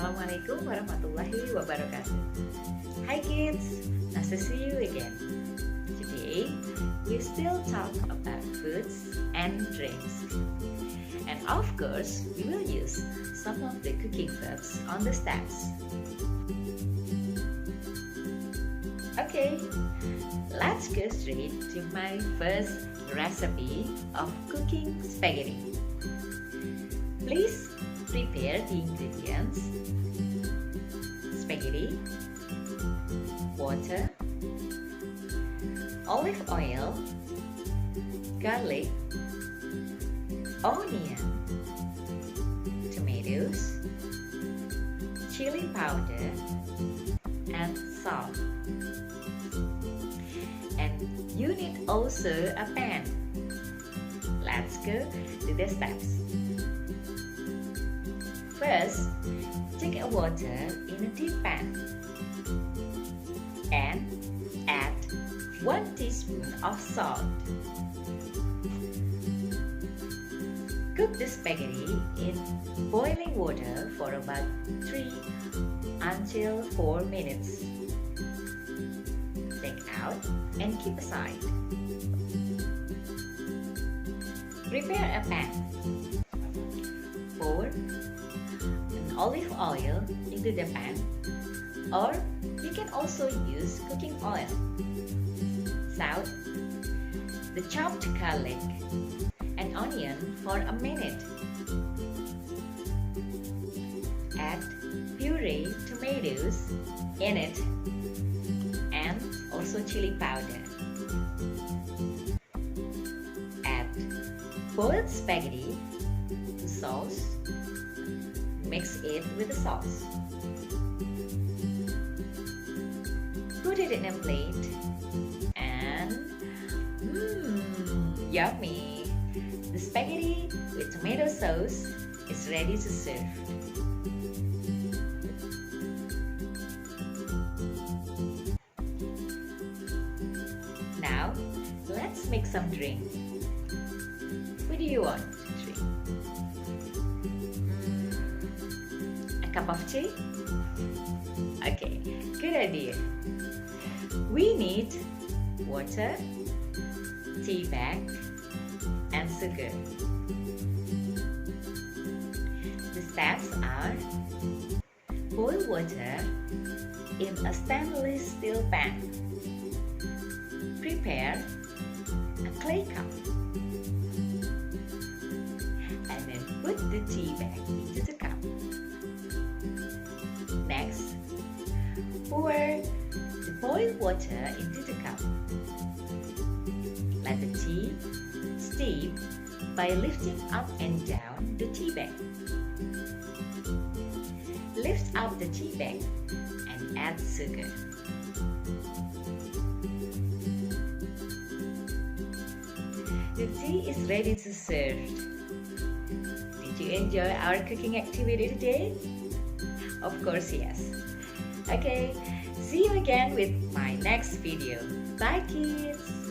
Assalamualaikum warahmatullahi wabarakatuh. Hi kids, nice to see you again. Today, we still talk about foods and drinks. And of course, we will use some of the cooking verbs on the steps. Okay, let's go straight to my first recipe of cooking spaghetti. Please prepare the ingredients: spaghetti, water, olive oil, garlic, onion, tomatoes, chili powder, and salt. And you need also a pan. Let's go to the steps. First, take a water in a deep pan and add 1 teaspoon of salt. Cook the spaghetti in boiling water for about 3 until 4 minutes. Take out and keep aside. Prepare a pan. Pour olive oil into the pan, or you can also use cooking oil. Salt the chopped garlic and onion for a minute. Add puree tomatoes in it and also chili powder. Add boiled spaghetti to sauce. Mix it with the sauce. Put it in a plate and yummy! The spaghetti with tomato sauce is ready to serve. Now, let's make some drink. What do you want to drink? Cup of tea? Okay, good idea. We need water, tea bag, and sugar. The steps are: boil water in a stainless steel pan. Prepare a clay cup and then put the tea bag into the cup. Next, pour the boiled water into the cup. Let the tea steep by lifting up and down the tea bag. Lift up the tea bag and add sugar. The tea is ready to serve. Did you enjoy our cooking activity today? Of course, yes. Okay, see you again with my next video. Bye, kids!